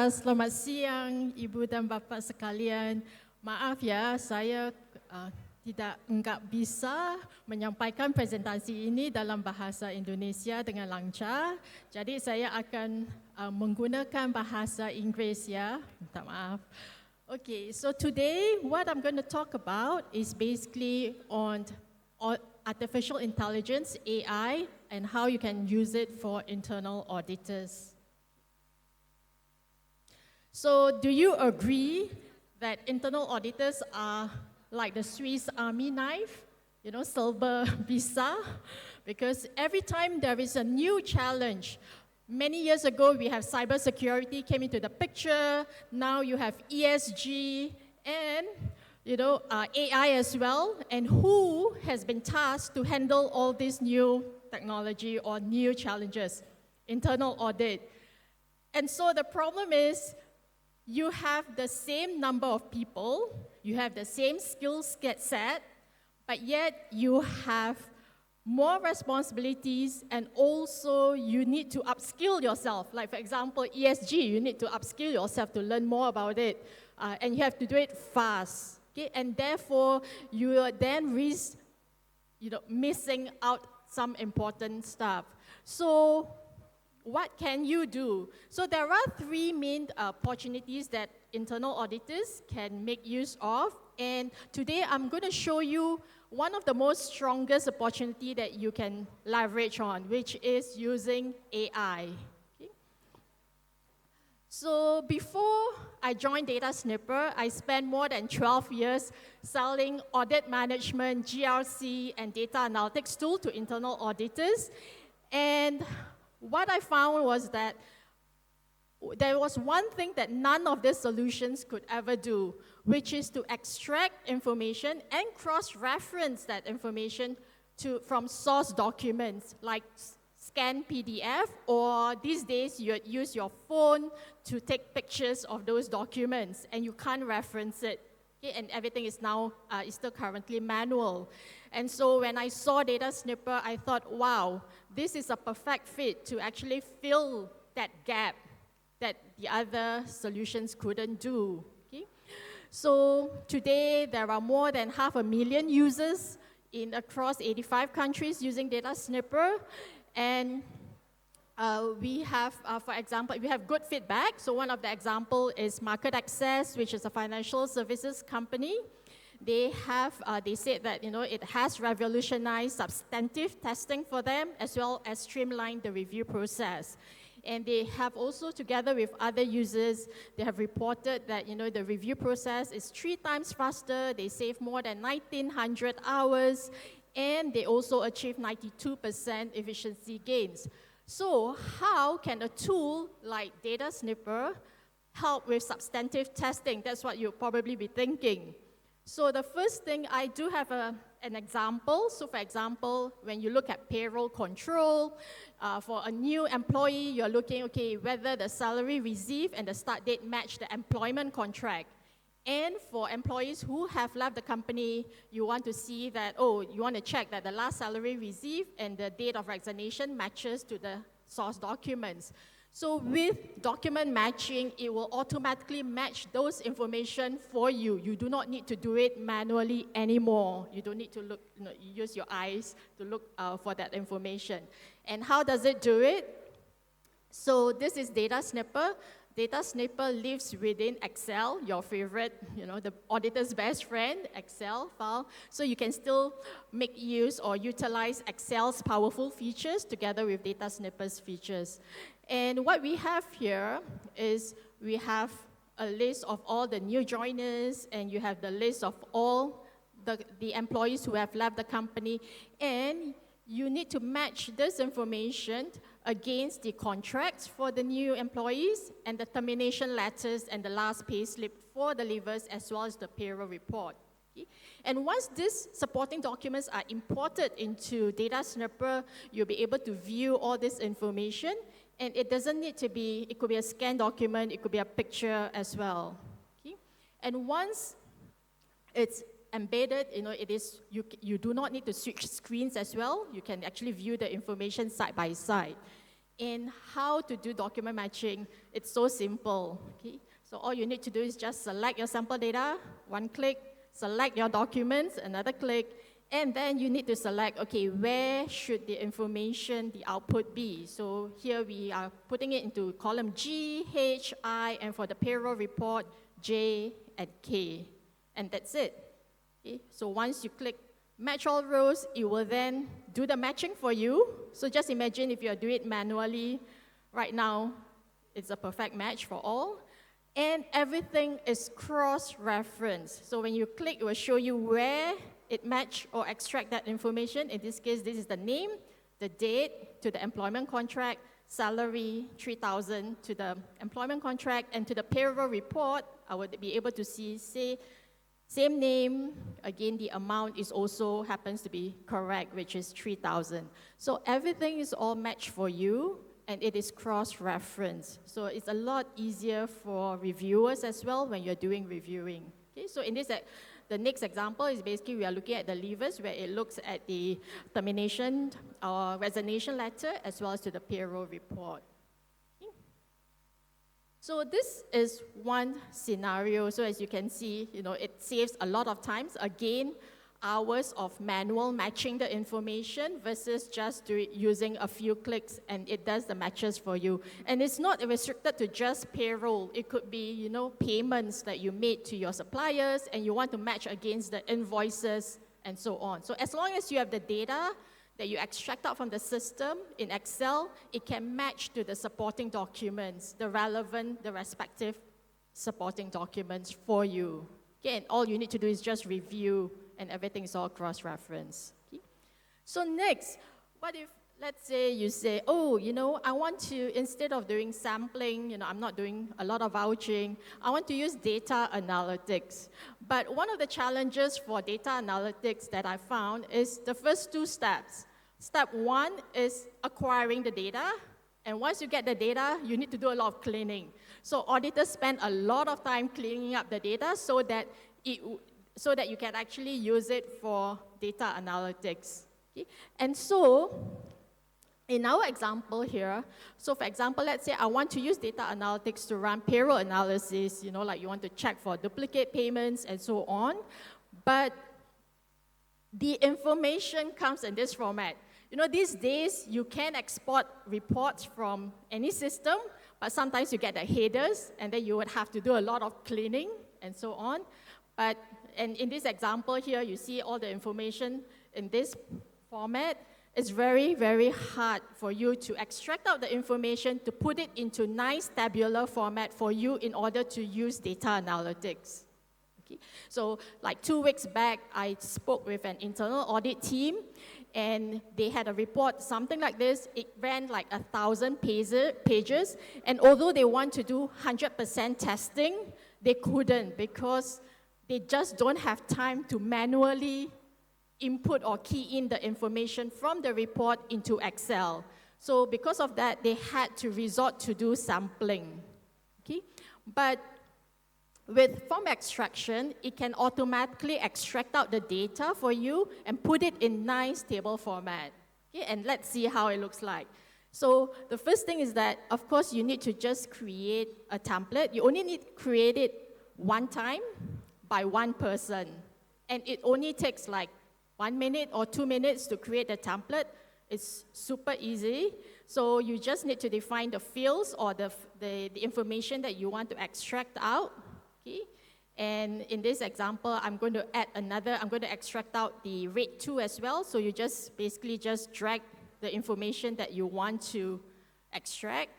selamat siang Ibu dan Bapa sekalian. Maaf ya, saya enggak bisa menyampaikan presentasi ini dalam bahasa Indonesia dengan lancar. Jadi saya akan menggunakan bahasa Inggeris ya. Minta maaf. Okay, so today what I'm going to talk about is basically on artificial intelligence, AI, and how you can use it for internal auditors. So do you agree that internal auditors are like the Swiss Army knife, you know, silver visa? Because every time there is a new challenge, many years ago we have cybersecurity came into the picture, now you have ESG and AI as well, and who has been tasked to handle all this new technology or new challenges? Internal audit. And so the problem is, you have the same number of people, you have the same skill set, but yet you have more responsibilities and also you need to upskill yourself. Like for example, ESG, you need to upskill yourself to learn more about it. And you have to do it fast. Okay? And therefore, you will then risk missing out some important stuff. So what can you do? So there are three main opportunities that internal auditors can make use of. And today I'm going to show you one of the most strongest opportunity that you can leverage on, which is using AI. Okay? So before I joined DataSnipper, I spent more than 12 years selling audit management, GRC, and data analytics tool to internal auditors. And what I found was that there was one thing that none of these solutions could ever do, which is to extract information and cross-reference that information from source documents, like scan PDF, or these days you use your phone to take pictures of those documents, and you can't reference it. Okay, and everything is now is still currently manual. And so when I saw DataSnipper, I thought, wow, this is a perfect fit to actually fill that gap that the other solutions couldn't do. Okay? So today, there are more than 500,000 users across 85 countries using DataSnipper. And we have, for example, we have good feedback. So one of the examples is Market Access, which is a financial services company. They said that it has revolutionized substantive testing for them, as well as streamlined the review process. And they have also, together with other users, they have reported that the review process is 3 times faster. They save more than 1,900 hours, and they also achieve 92% efficiency gains. So how can a tool like DataSnipper help with substantive testing? That's what you'll probably be thinking. So the first thing, I do have an example. So for example, when you look at payroll control, for a new employee, you're looking, okay, whether the salary received and the start date match the employment contract. And for employees who have left the company, you want to see that, you want to check that the last salary received and the date of resignation matches to the source documents. So with document matching, it will automatically match those information for you. You do not need to do it manually anymore. You don't need to look, use your eyes to look for that information. And how does it do it? So this is DataSnipper. DataSnipper lives within Excel, your favorite, the auditor's best friend, Excel file. So you can still make use or utilize Excel's powerful features together with DataSnipper's features. And what we have here is we have a list of all the new joiners, and you have the list of all the employees who have left the company, and you need to match this information against the contracts for the new employees and the termination letters and the last pay slip for the leavers, as well as the payroll report. Okay? And once these supporting documents are imported into DataSnipper, you'll be able to view all this information, and it doesn't need to be, it could be a scanned document, it could be a picture as well. Okay? And once it's embedded, you do not need to switch screens as well. You can actually view the information side by side. in how to do document matching, it's so simple. Okay? So all you need to do is just select your sample data, one click, select your documents, another click, and then you need to select, okay, where should the information, the output be? So here we are putting it into column G, H, I, and for the payroll report, J and K. And that's it. Okay? So once you click match all rows, it will then do the matching for you. So just imagine if you do it manually, right now, it's a perfect match for all. And everything is cross-referenced. So when you click, it will show you where it match or extract that information. In this case, this is the name, the date to the employment contract, salary, 3,000 to the employment contract, and to the payroll report, I would be able to see, say, same name, again, the amount is also happens to be correct, which is 3,000. So everything is all matched for you, and it is cross-referenced. So it's a lot easier for reviewers as well when you're doing reviewing. Okay, so in this, the next example is basically we are looking at the levers where it looks at the termination or resignation letter as well as to the payroll report. Okay. So this is one scenario. So as you can see, it saves a lot of times. Again, hours of manual matching the information versus just using a few clicks and it does the matches for you. And it's not restricted to just payroll. It could be, payments that you made to your suppliers and you want to match against the invoices and so on. So as long as you have the data that you extract out from the system in Excel, it can match to the supporting documents, the respective supporting documents for you. Okay, and all you need to do is just review and everything is all cross-referenced. Okay? So next, what if, let's say you say, oh, I want to, instead of doing sampling, I'm not doing a lot of vouching, I want to use data analytics. But one of the challenges for data analytics that I found is the first two steps. Step one is acquiring the data, and once you get the data, you need to do a lot of cleaning. So auditors spend a lot of time cleaning up the data so that you can actually use it for data analytics. Okay? And so, in our example here, so for example, let's say I want to use data analytics to run payroll analysis, like you want to check for duplicate payments and so on, but the information comes in this format. These days, you can export reports from any system, but sometimes you get the headers, and then you would have to do a lot of cleaning and so on. And in this example here, you see all the information in this format. It's very, very hard for you to extract out the information, to put it into nice tabular format for you in order to use data analytics. Okay? So like 2 weeks back, I spoke with an internal audit team, and they had a report, something like this. It ran like 1,000 pages, and although they want to do 100% testing, they couldn't because they just don't have time to manually input or key in the information from the report into Excel. So because of that, they had to resort to do sampling. Okay? But with form extraction, it can automatically extract out the data for you and put it in nice table format. Okay? And let's see how it looks like. So the first thing is that, of course, you need to just create a template. You only need to create it one time by one person. And it only takes like 1 minute or 2 minutes to create a template. It's super easy. So you just need to define the fields or the information that you want to extract out. Okay? And in this example, I'm going to extract out the rate 2 as well. So you just basically just drag the information that you want to extract.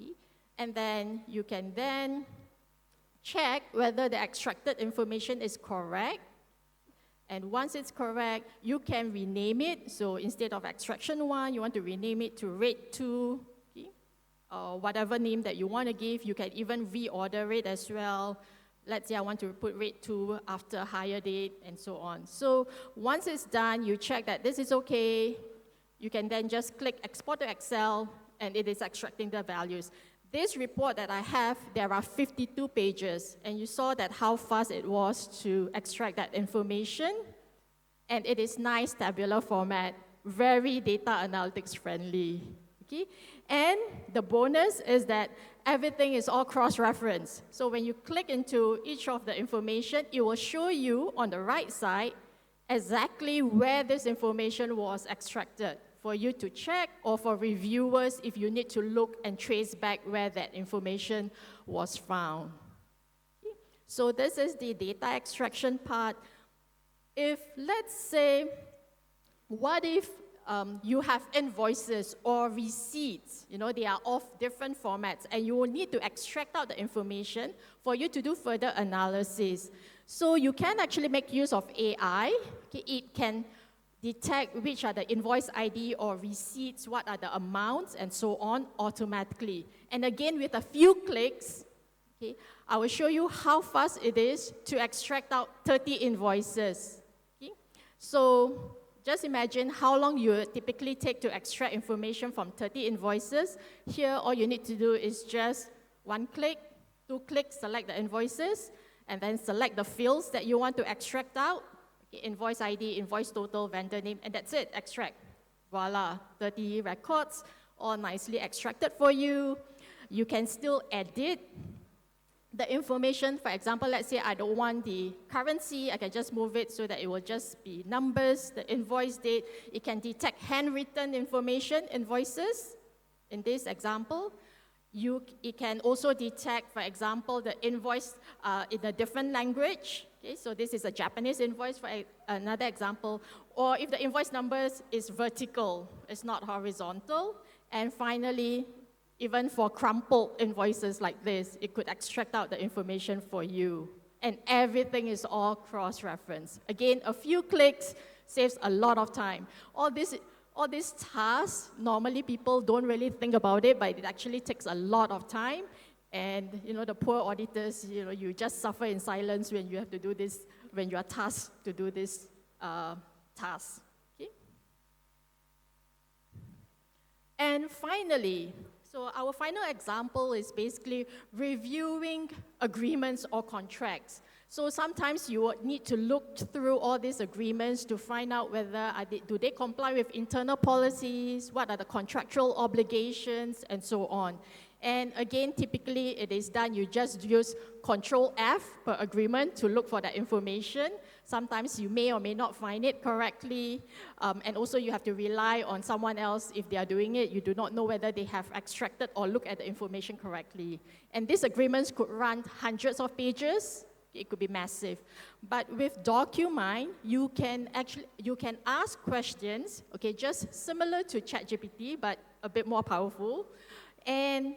Okay? And then you can then check whether the extracted information is correct. And once it's correct, you can rename it. So instead of extraction 1, you want to rename it to rate 2, okay? Or whatever name that you want to give. You can even reorder it as well. Let's say I want to put rate 2 after hire date and so on. So once it's done, you check that this is okay. You can then just click export to Excel, and it is extracting the values. This report that I have, there are 52 pages, and you saw that how fast it was to extract that information, and it is nice tabular format, very data analytics friendly, okay? And the bonus is that everything is all cross-referenced. So when you click into each of the information, it will show you on the right side exactly where this information was extracted for you to check, or for reviewers if you need to look and trace back where that information was found. So this is the data extraction part. If, let's say, what if you have invoices or receipts, they are of different formats, and you will need to extract out the information for you to do further analysis. So you can actually make use of AI. Okay, it can detect which are the invoice ID or receipts, what are the amounts, and so on automatically. And again, with a few clicks, okay, I will show you how fast it is to extract out 30 invoices. Okay? So just imagine how long you typically take to extract information from 30 invoices. Here, all you need to do is just 1 click, 2 clicks, select the invoices, and then select the fields that you want to extract out. Invoice ID, invoice total, vendor name, and that's it, extract. Voila, 30 records, all nicely extracted for you. You can still edit the information. For example, let's say I don't want the currency, I can just move it so that it will just be numbers, the invoice date. It can detect handwritten information, invoices, in this example. It can also detect, for example, the invoice in a different language. Okay, so this is a Japanese invoice for another example. Or if the invoice numbers is vertical, it's not horizontal. And finally, even for crumpled invoices like this, it could extract out the information for you. And everything is all cross-referenced. Again, a few clicks saves a lot of time. All these tasks, normally people don't really think about it, but it actually takes a lot of time. And, the poor auditors, you just suffer in silence when you have to do this, when you are tasked to do this task. Okay? And finally, so our final example is basically reviewing agreements or contracts. So sometimes you would need to look through all these agreements to find out whether do they comply with internal policies, what are the contractual obligations, and so on. And again, typically it is done, you just use Control F per agreement to look for that information. Sometimes you may or may not find it correctly. And also you have to rely on someone else if they are doing it. You do not know whether they have extracted or looked at the information correctly. And these agreements could run hundreds of pages. It could be massive. But with DocuMine, you can ask questions, okay, just similar to ChatGPT, but a bit more powerful. And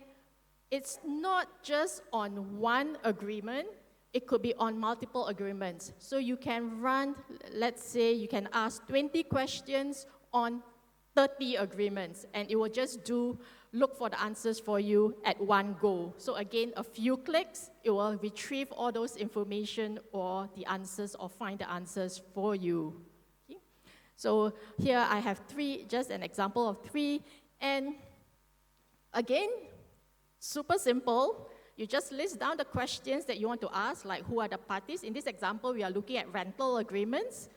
it's not just on one agreement, it could be on multiple agreements. So you can run, let's say you can ask 20 questions on 30 agreements, and it will just look for the answers for you at one go. So again, a few clicks, it will retrieve all those information or the answers or find the answers for you. Okay? So here I have 3, just an example of 3. And again, super simple. You just list down the questions that you want to ask, like who are the parties. In this example, we are looking at rental agreements.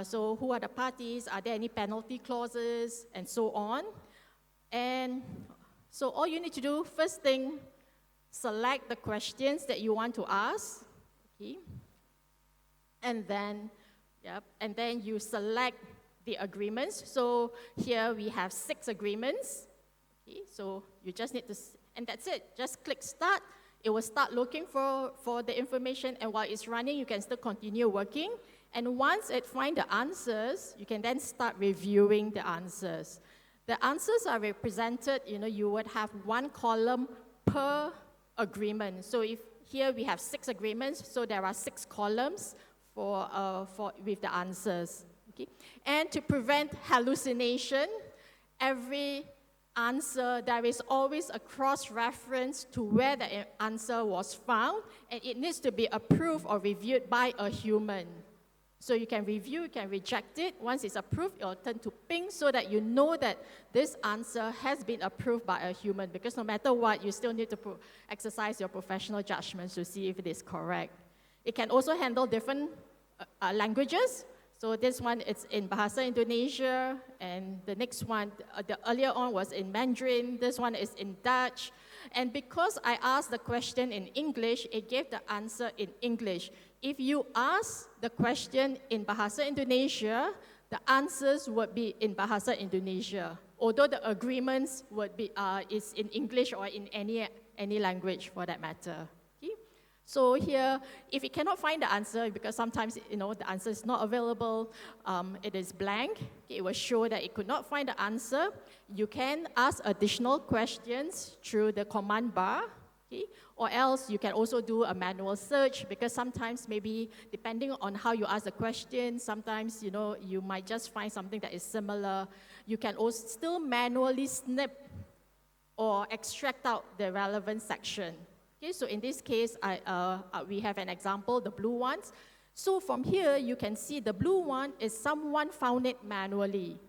So who are the parties? Are there any penalty clauses? And so on. And so all you need to do, first thing, select the questions that you want to ask. Okay. And then you select the agreements. So here we have 6 agreements. Okay, so you just need to, and that's it. Just click Start. It will start looking for the information, and while it's running, you can still continue working. And once it finds the answers, you can then start reviewing the answers. The answers are represented, you would have 1 column per agreement. So if here we have 6 agreements, so there are 6 columns with the answers. Okay? And to prevent hallucination, every answer, there is always a cross-reference to where the answer was found, and it needs to be approved or reviewed by a human. So you can review, you can reject it. Once it's approved, it will turn to pink so that you know that this answer has been approved by a human, because no matter what, you still need to exercise your professional judgments to see if it is correct. It can also handle different languages. So this one is in Bahasa Indonesia, and the next one, the earlier on was in Mandarin. This one is in Dutch. And because I asked the question in English, it gave the answer in English. If you ask the question in Bahasa Indonesia, the answers would be in Bahasa Indonesia, although the agreements would be is in English or in any language for that matter. So here, if you cannot find the answer, because sometimes the answer is not available, it is blank, it will show that it could not find the answer. You can ask additional questions through the command bar, or else you can also do a manual search, because sometimes maybe depending on how you ask the question, sometimes you might just find something that is similar. You can also still manually snip or extract out the relevant section. So in this case, we have an example, the blue ones. So from here, you can see the blue one is someone found it manually.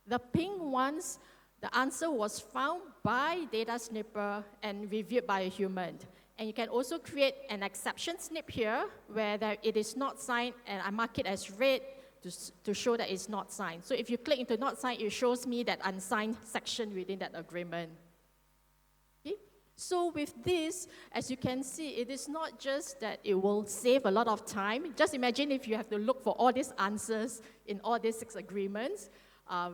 The pink ones, the answer was found by DataSnipper and reviewed by a human. And you can also create an exception snip here, where it is not signed, and I mark it as red to show that it's not signed. So if you click into not signed, it shows me that unsigned section within that agreement. So with this, as you can see, it is not just that it will save a lot of time. Just imagine if you have to look for all these answers in all these 6 agreements,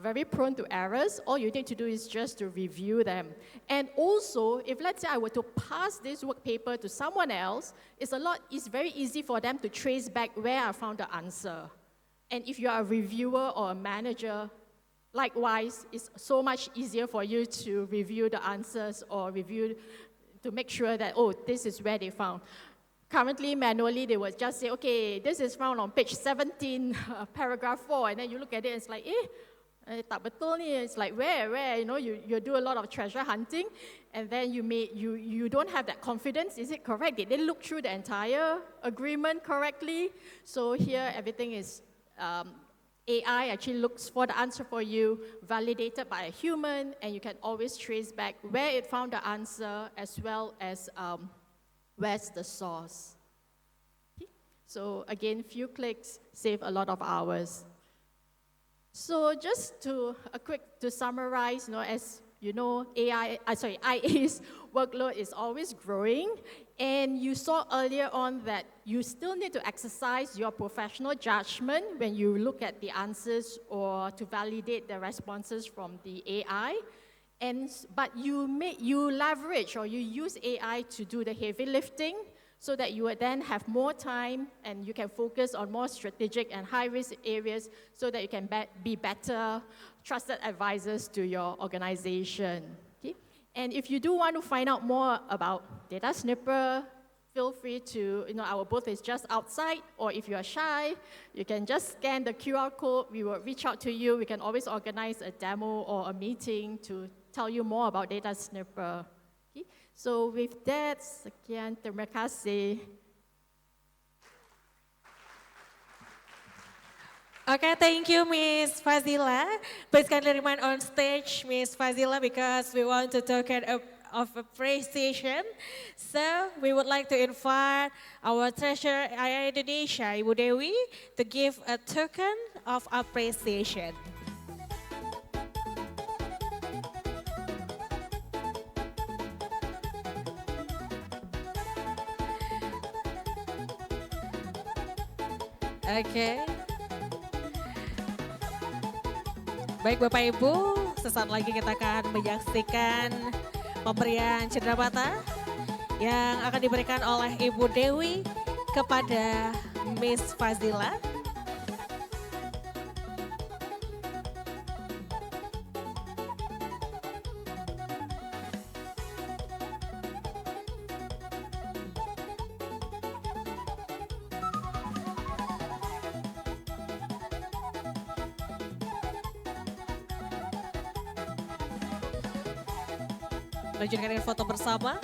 very prone to errors. All you need to do is just to review them. And also, if let's say I were to pass this work paper to someone else, it's very easy for them to trace back where I found the answer. And if you are a reviewer or a manager, likewise, it's so much easier for you to review the answers or review to make sure that, this is where they found. Currently, manually, they would just say, okay, this is found on page 17, paragraph 4, and then you look at it, and it's like, tak betul ni. It's like, where, you do a lot of treasure hunting, and then you don't have that confidence. Is it correct? Did they look through the entire agreement correctly? So here, everything is AI actually looks for the answer for you, validated by a human, and you can always trace back where it found the answer, as well as where's the source. So again, few clicks save a lot of hours. So just to summarize, as you know, IA's workload is always growing. And you saw earlier on that you still need to exercise your professional judgment when you look at the answers or to validate the responses from the AI. But you leverage or you use AI to do the heavy lifting so that you would then have more time and you can focus on more strategic and high-risk areas so that you can be better trusted advisors to your organization. And if you do want to find out more about DataSnipper, feel free to, our booth is just outside, or if you are shy, you can just scan the QR code. We will reach out to you. We can always organize a demo or a meeting to tell you more about DataSnipper. Okay? So with that, sekian, terima kasih. Okay, thank you, Ms. Fadzilah. Please kindly remain on stage, Ms. Fadzilah, because we want to talk of appreciation. So we would like to invite our treasurer AI Indonesia, Ibu Dewi, to give a token of appreciation. Okay. Baik Bapak Ibu, sesaat lagi kita akan menyaksikan pemberian cenderamata yang akan diberikan oleh Ibu Dewi kepada Miss Fadzilah. Lanjutkan foto bersama.